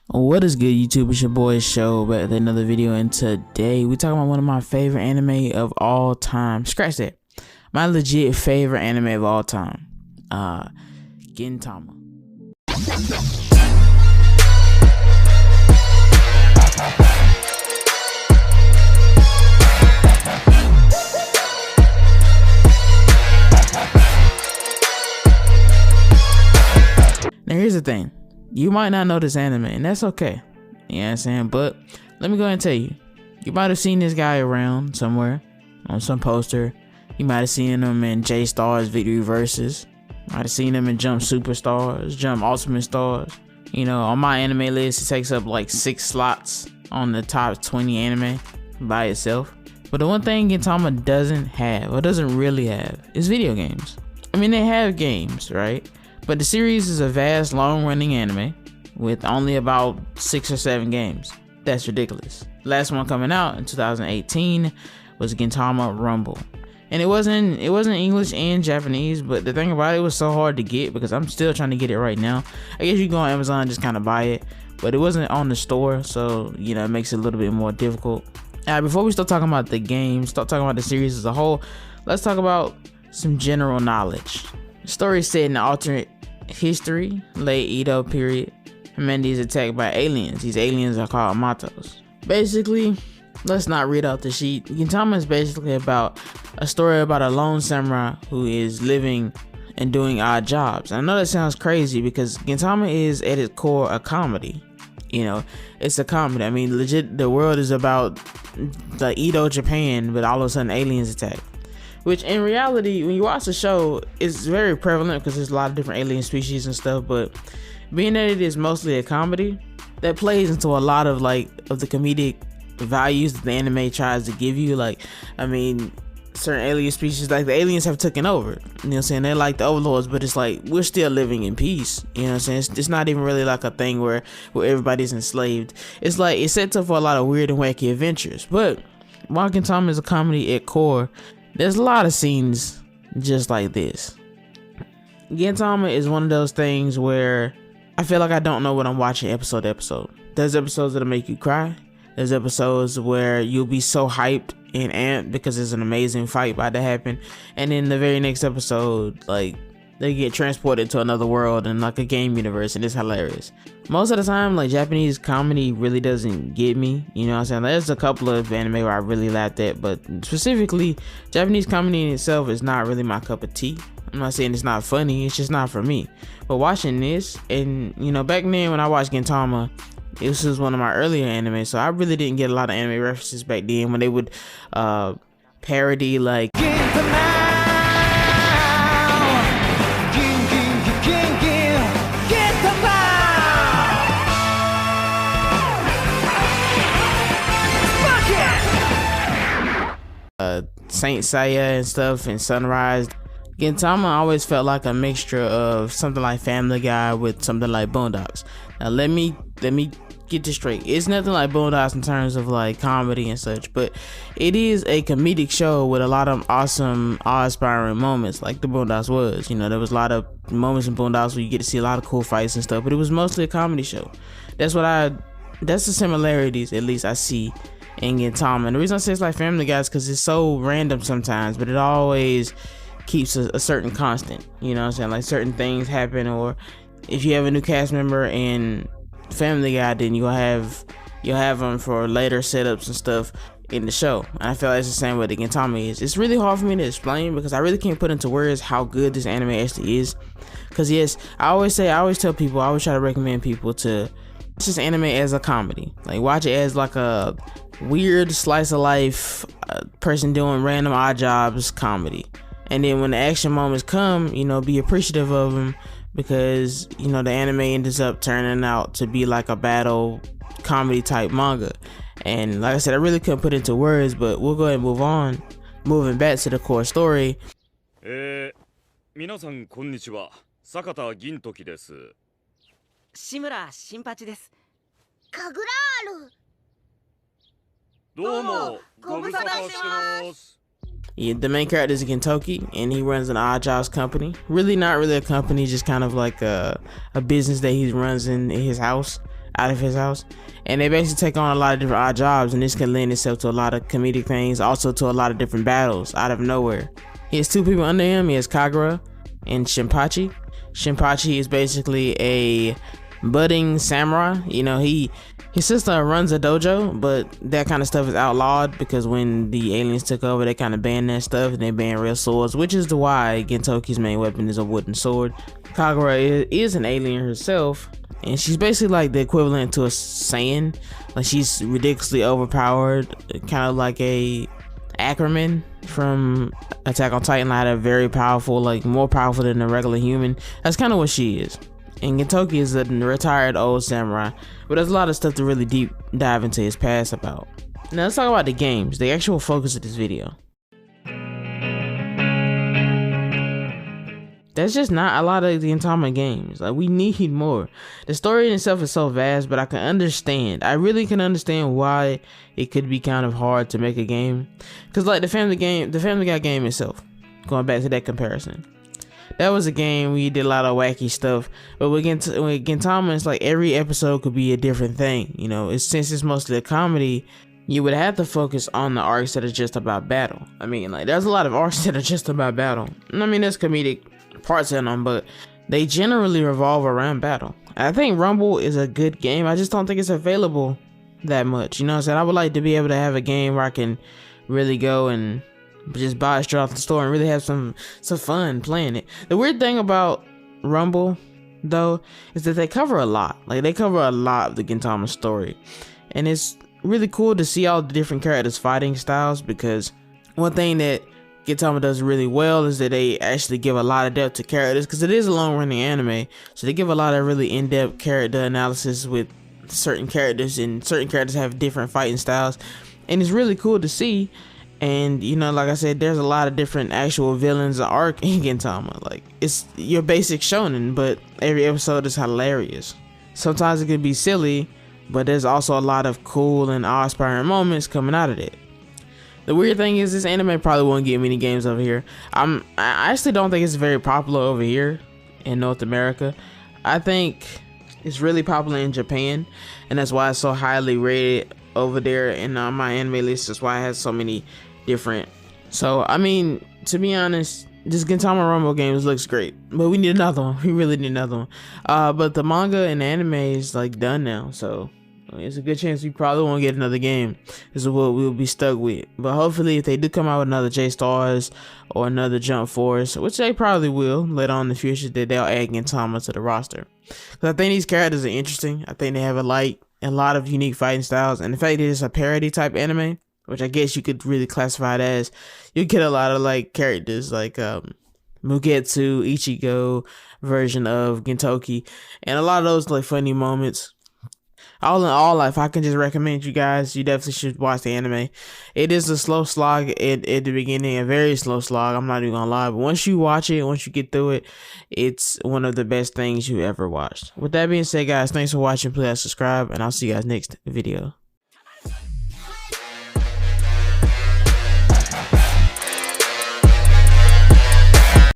What is good, YouTube? It's your boy Show back with another video, and today we talking about one of my favorite anime of all time. Scratch that. My legit favorite anime of all time. Gin Tama. Now here's the thing. You might not know this anime, and that's okay. You know what I'm saying? But let me go ahead and tell you. You might have seen this guy around somewhere on some poster. You might have seen him in J-Star's Victory Versus. Might have seen him in Jump Superstars, Jump Ultimate Stars. You know, on my anime list, it takes up like 6 slots on the top 20 anime by itself. But the one thing Gin Tama doesn't have, or doesn't really have, is video games. I mean, they have games, right? But the series is a vast, long-running anime with only about 6 or 7 games. That's ridiculous. Last one coming out in 2018 was Gin Tama Rumble. And it wasn't English and Japanese, but the thing about it was so hard to get because I'm still trying to get it right now. I guess you go on Amazon and just kind of buy it, but it wasn't on the store, so you know, it makes it a little bit more difficult. Before we start talking about the game, start talking about the series as a whole, let's talk about some general knowledge. The story is set in the alternate history, late Edo period. Humanity is attacked by aliens. These aliens are called Amantos. Basically, let's not read out the sheet. Gin Tama is basically about a story about a lone samurai who is living and doing odd jobs. I know that sounds crazy because Gin Tama is at its core a comedy. You know, it's a comedy. I mean, legit, the world is about the Edo Japan, but all of a sudden aliens attack. Which in reality, when you watch the show, it's very prevalent because there's a lot of different alien species and stuff. But being that it is mostly a comedy, that plays into a lot of of the comedic values that the anime tries to give you. Like, I mean, certain alien species, like the aliens have taken over. You know what I'm saying? They're like the overlords, but it's like we're still living in peace. You know what I'm saying? It's not even really like a thing where everybody's enslaved. It's like it sets up for a lot of weird and wacky adventures. But while Gin Tama is a comedy at core, there's a lot of scenes just like this. Gin Tama is one of those things where I feel like I don't know what I'm watching episode to episode. There's episodes that'll make you cry. There's episodes where you'll be so hyped and amped because there's an amazing fight about to happen. And then the very next episode, like, they get transported to another world and like a game universe, and it's hilarious. Most of the time, like, Japanese comedy really doesn't get me, you know what I'm saying? There's a couple of anime where I really laughed at, but specifically, Japanese comedy in itself is not really my cup of tea. I'm not saying it's not funny, it's just not for me. But watching this, and you know, back then when I watched Gin Tama, this was one of my earlier anime, so I really didn't get a lot of anime references back then when they would parody like Saint Seiya and stuff, and Sunrise. Gin Tama always felt like a mixture of something like Family Guy with something like Boondocks. Now let me get this straight. It's nothing like Boondocks in terms of like comedy and such, but it is a comedic show with a lot of awesome, awe-inspiring moments, like the Boondocks was. You know, there was a lot of moments in Boondocks where you get to see a lot of cool fights and stuff, but it was mostly a comedy show. That's the similarities, at least I see in Gin Tama. And the reason I say it's like Family Guy is because it's so random sometimes, but it always keeps a certain constant. You know what I'm saying? Like certain things happen, or if you have a new cast member in Family Guy, then you'll have them for later setups and stuff in the show. And I feel like it's the same way the Gin Tama is. It's really hard for me to explain because I really can't put into words how good this anime actually is. Because yes, I always tell people, I always try to recommend people to watch this anime as a comedy. Like, watch it as like a weird slice of life person doing random odd jobs comedy. And then when the action moments come, you know, be appreciative of them, because you know the anime ends up turning out to be like a battle comedy type manga. And like I said, I really couldn't put it into words, but we'll go ahead and move on, moving back to the core story. 皆さんこんにちは。坂田銀時です。志村新八です。かぐらーる。どうもご無沙汰してます。 Yeah, the main character is Gintoki, and he runs an odd jobs company. Really not really a company, just kind of like a business that he runs in his house. out of his house, and they basically take on a lot of different odd jobs, and this can lend itself to a lot of comedic things, also to a lot of different battles out of nowhere. He has two people under him. He has Kagura and Shinpachi. Shinpachi is basically a budding samurai. You know, his sister runs a dojo, but that kind of stuff is outlawed because when the aliens took over, they kind of banned that stuff, and they banned real swords, which is why Gintoki's main weapon is a wooden sword. Kagura is an alien herself, and she's basically like the equivalent to a Saiyan. Like, she's ridiculously overpowered, kind of like a Ackerman from Attack on Titan, like a very powerful, like more powerful than a regular human. That's kind of what she is. And Gintoki is a retired old samurai, but there's a lot of stuff to really deep dive into his past about. Now let's talk about the games, the actual focus of this video. There's just not a lot of Gin Tama games. Like, we need more. The story in itself is so vast, but I really can understand why it could be kind of hard to make a game. Cause like the Family Guy game itself, going back to that comparison, that was a game where you did a lot of wacky stuff, but with Gin Tama, it's like every episode could be a different thing. You know, since it's mostly a comedy, you would have to focus on the arcs that are just about battle. I mean, like, there's a lot of arcs that are just about battle. I mean, there's comedic parts in them, but they generally revolve around battle. I think Rumble is a good game. I just don't think it's available that much. You know what I'm saying? I would like to be able to have a game where I can really go and just buy it straight off the store and really have some fun playing it. The weird thing about Rumble, though, is that they cover a lot. Like, they cover a lot of the Gin Tama story, and it's really cool to see all the different characters' fighting styles, because one thing that Gin Tama does really well is that they actually give a lot of depth to characters, because it is a long-running anime, so they give a lot of really in-depth character analysis with certain characters, and certain characters have different fighting styles, and it's really cool to see. And, you know, like I said, there's a lot of different actual villains and arc in Gin Tama. Like, it's your basic shonen, but every episode is hilarious. Sometimes it can be silly, but there's also a lot of cool and awe-inspiring moments coming out of it. The weird thing is, this anime probably won't get many games over here. I actually don't think it's very popular over here in North America. I think it's really popular in Japan, and that's why it's so highly rated over there in my anime list. That's why it has so many different. So, I mean, to be honest, this Gin Tama Rumble games looks great, but we need another one. We really need another one. But the manga and anime is like done now, so it's a good chance we probably won't get another game. This is what we'll be stuck with. But hopefully, if they do come out with another J-Stars or another Jump Force, which they probably will later on in the future, that they'll add Gin Tama to the roster. Because I think these characters are interesting. I think they have a lot of unique fighting styles, and the fact that it's a parody type anime, which I guess you could really classify it as, you get a lot of like characters like Mugetsu, Ichigo version of Gintoki, and a lot of those like funny moments. All in all, if I can just recommend you guys, you definitely should watch the anime. It is a slow slog at the beginning, a very slow slog, I'm not even gonna lie, but once you watch it, once you get through it, it's one of the best things you ever watched. With that being said, guys, thanks for watching. Please subscribe, and I'll see you guys next video.